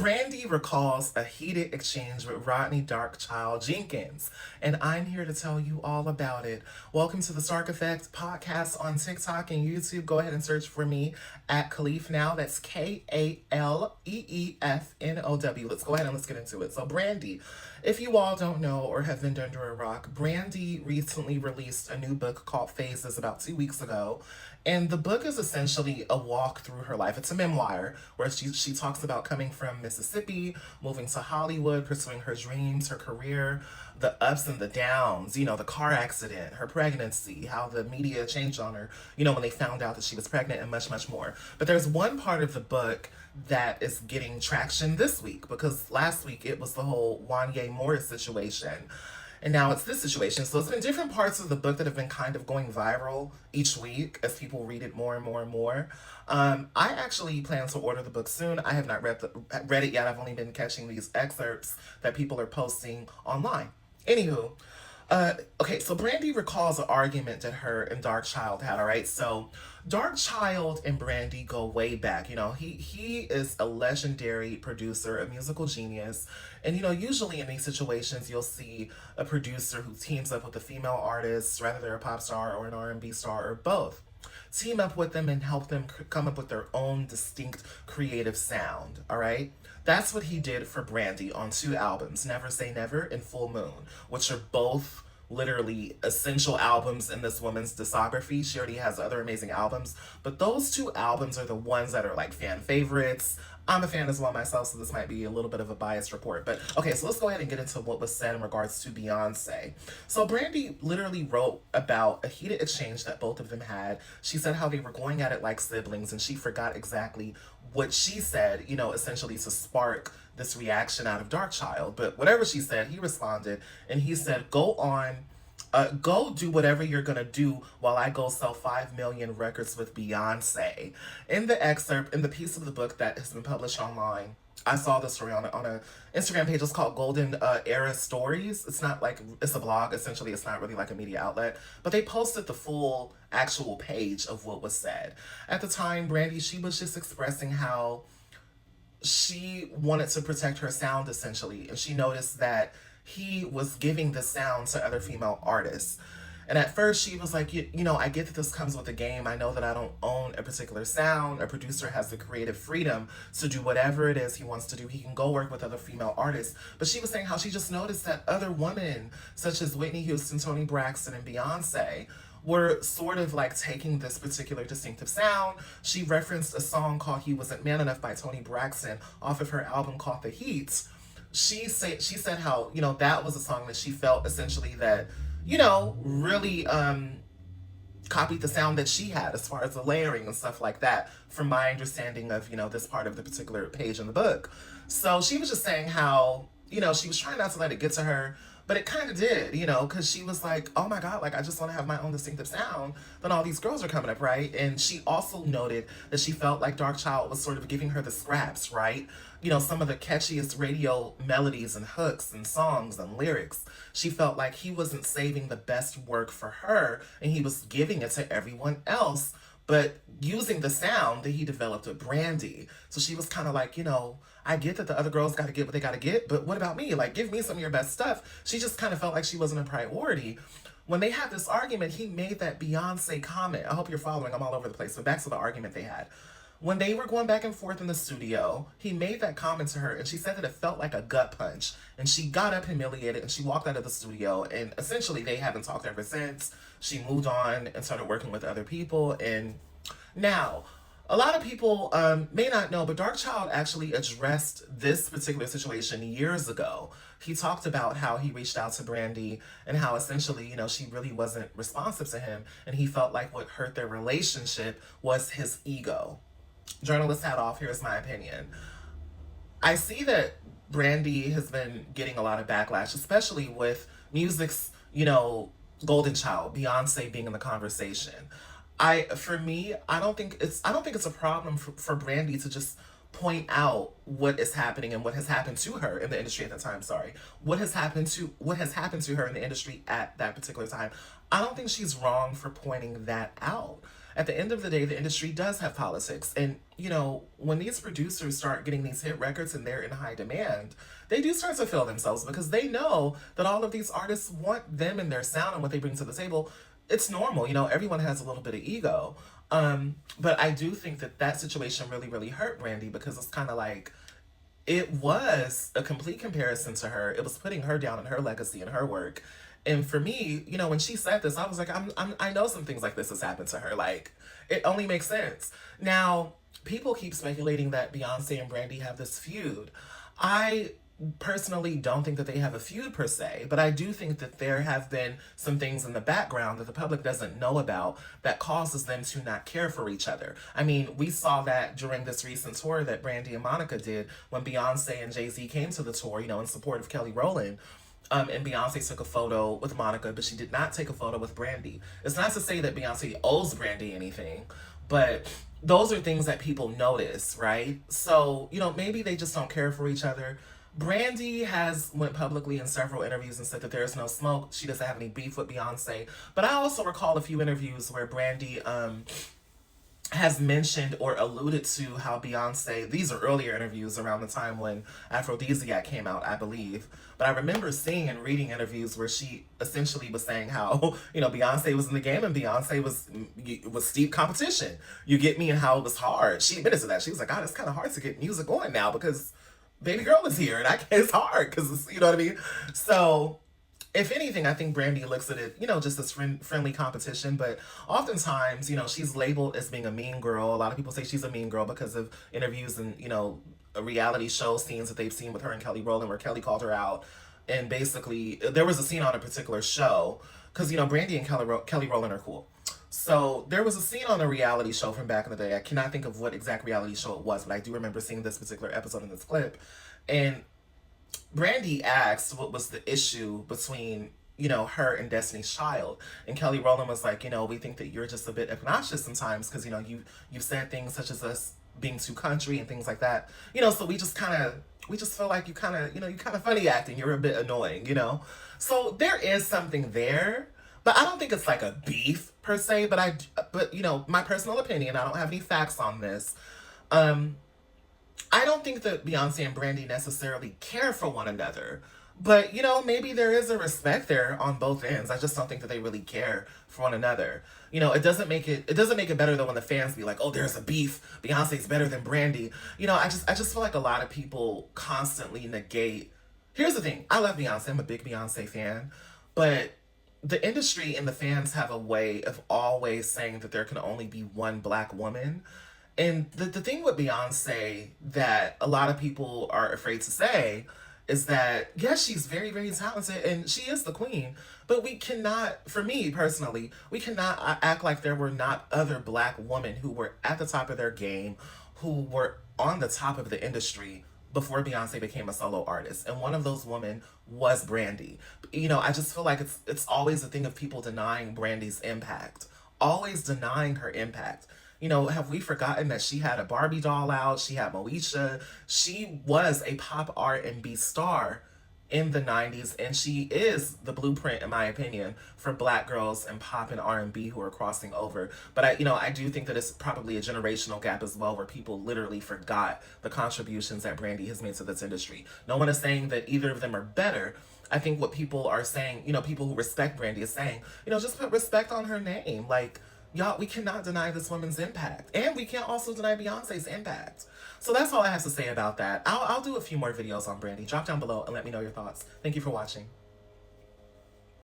Brandy recalls a heated exchange with Rodney Darkchild Jenkins, and I'm here to tell you all about it. Welcome to the Stark Effect podcast on TikTok and YouTube. Go ahead and search for me at Khalif now. That's KALEEFNOW. Let's go ahead and let's get into it. So, Brandy, if you all don't know or have been under a rock, Brandy recently released a new book called Phases about 2 weeks ago. And the book is essentially a walk through her life. It's a memoir where she talks about coming from Mississippi, moving to Hollywood, pursuing her dreams, her career, the ups and the downs, the car accident, her pregnancy, how the media changed on her, when they found out that she was pregnant, and much, much more. But there's one part of the book that is getting traction this week because last week it was the whole Wanye Morris situation. And now it's this situation. So it's been different parts of the book that have been kind of going viral each week as people read it more and more and more. I actually plan to order the book soon. I have not read it yet. I've only been catching these excerpts that people are posting online. Anywho, okay, so Brandy recalls an argument that her and Darkchild had, all right? So Darkchild and Brandy go way back. He is a legendary producer, a musical genius. And, usually in these situations, you'll see a producer who teams up with a female artist, whether they're a pop star or an R&B star or both. Team up with them and help them come up with their own distinct creative sound, all right? That's what he did for Brandy on 2 albums, Never Say Never and Full Moon, which are both literally essential albums in this woman's discography. She already has other amazing albums, but those 2 albums are the ones that are like fan favorites. I'm a fan as well myself, so this might be a little bit of a biased report. But okay, so let's go ahead and get into what was said in regards to Beyonce. So Brandy literally wrote about a heated exchange that both of them had. She said how they were going at it like siblings, and she forgot exactly what she said, essentially to spark this reaction out of Darkchild. But whatever she said, he responded, and he said, go do whatever you're gonna do while I go sell 5 million records with Beyonce. In the excerpt, in the piece of the book that has been published online, I saw the story on a Instagram page. It's called Golden Era Stories. It's not like, it's a blog, essentially. It's not really like a media outlet. But they posted the full actual page of what was said. At the time, Brandy, she was just expressing how she wanted to protect her sound, essentially. And she noticed that he was giving the sound to other female artists. And at first she was like, I get that this comes with the game. I know that I don't own a particular sound. A producer has the creative freedom to do whatever it is he wants to do. He can go work with other female artists. But she was saying how she just noticed that other women, such as Whitney Houston, Toni Braxton, and Beyonce, were sort of like taking this particular distinctive sound. She referenced a song called He Wasn't Man Enough by Toni Braxton off of her album called The Heat. She said how, that was a song that she felt essentially that, really copied the sound that she had as far as the layering and stuff like that, from my understanding of, this part of the particular page in the book. So she was just saying how, she was trying not to let it get to her, but it kind of did, because she was like, oh my God, like I just want to have my own distinctive sound. Then all these girls are coming up, right? And she also noted that she felt like Darkchild was sort of giving her the scraps, right? Some of the catchiest radio melodies and hooks and songs and lyrics. She felt like he wasn't saving the best work for her and he was giving it to everyone else, but using the sound that he developed with Brandy. So she was kind of like, I get that the other girls got to get what they got to get, but what about me? Like, give me some of your best stuff. She just kind of felt like she wasn't a priority. When they had this argument, he made that Beyonce comment. I hope you're following. I'm all over the place. But back to the argument they had. When they were going back and forth in the studio, he made that comment to her, and she said that it felt like a gut punch. And she got up humiliated, and she walked out of the studio, and essentially they haven't talked ever since. She moved on and started working with other people, and now, a lot of people may not know, but Darkchild actually addressed this particular situation years ago. He talked about how he reached out to Brandy and how essentially, she really wasn't responsive to him, and he felt like what hurt their relationship was his ego. Journalist hat off, here's my opinion. I see that Brandy has been getting a lot of backlash, especially with music's, golden child, Beyonce being in the conversation. For me, I don't think it's a problem for Brandy to just point out what is happening and what has happened to her in the industry at that time. Sorry. What has happened to her in the industry at that particular time. I don't think she's wrong for pointing that out. At the end of the day, the industry does have politics. And, you know, when these producers start getting these hit records and they're in high demand, they do start to feel themselves because they know that all of these artists want them and their sound and what they bring to the table. It's normal, you know, everyone has a little bit of ego. But I do think that that situation really, really hurt Brandy because it's kind of like, it was a complete comparison to her. It was putting her down in her legacy and her work. And for me, you know, when she said this, I was like, I know some things like this has happened to her. Like, it only makes sense. Now, people keep speculating that Beyonce and Brandy have this feud. I personally don't think that they have a feud per se, but I do think that there have been some things in the background that the public doesn't know about that causes them to not care for each other. I mean, we saw that during this recent tour that Brandy and Monica did when Beyonce and Jay-Z came to the tour, you know, in support of Kelly Rowland. And Beyonce took a photo with Monica, but she did not take a photo with Brandy. It's not to say that Beyonce owes Brandy anything, but those are things that people notice, right? So, you know, maybe they just don't care for each other. Brandy has went publicly in several interviews and said that there's no smoke. She doesn't have any beef with Beyonce. But I also recall a few interviews where Brandy has mentioned or alluded to how Beyonce, these are earlier interviews around the time when Aphrodisiac came out, I believe. But I remember seeing and reading interviews where she essentially was saying how, you know, Beyonce was in the game and Beyonce was steep competition. You get me? And how it was hard. She admitted to that. She was like, God, it's kind of hard to get music going now because baby girl is here and it's hard because, you know what I mean? So if anything, I think Brandy looks at it, you know, just as friendly competition. But oftentimes, you know, she's labeled as being a mean girl. A lot of people say she's a mean girl because of interviews and, you know, a reality show scenes that they've seen with her and Kelly Rowland where Kelly called her out. And basically, there was a scene on a particular show because, you know, Brandy and Kelly Rowland are cool. So there was a scene on a reality show from back in the day. I cannot think of what exact reality show it was, but I do remember seeing this particular episode in this clip. And Brandy asked what was the issue between, you know, her and Destiny's Child. And Kelly Rowland was like, you know, we think that you're just a bit obnoxious sometimes because, you know, you've said things such as us being too country and things like that. You know, so we just feel like you kind of funny acting. You're a bit annoying, you know? So there is something there, but I don't think it's like a beef per se, but you know, my personal opinion, I don't have any facts on this. I don't think that Beyonce and Brandy necessarily care for one another. But, you know, maybe there is a respect there on both ends. I just don't think that they really care for one another. You know, it doesn't make it better though when the fans be like, "Oh, there's a beef. Beyonce's better than Brandy." You know, I just feel like a lot of people constantly negate. Here's the thing. I love Beyonce. I'm a big Beyonce fan. But the industry and the fans have a way of always saying that there can only be one black woman. And the thing with Beyonce that a lot of people are afraid to say is that, yes, she's very, very talented and she is the queen, but we cannot, for me personally, we cannot act like there were not other black women who were at the top of their game, who were on the top of the industry before Beyonce became a solo artist. And one of those women was Brandy. You know, I just feel like it's always a thing of people denying Brandy's impact, always denying her impact. You know, have we forgotten that she had a Barbie doll out? She had Moesha. She was a pop R&B star in the 90s, and she is the blueprint, in my opinion, for black girls and pop and R&B who are crossing over. But I do think that it's probably a generational gap as well, where people literally forgot the contributions that Brandy has made to this industry. No one is saying that either of them are better. I think what people are saying, you know, people who respect Brandy is saying, you know, just put respect on her name. Like, y'all, we cannot deny this woman's impact. And we can't also deny Beyonce's impact. So that's all I have to say about that. I'll do a few more videos on Brandy. Drop down below and let me know your thoughts. Thank you for watching.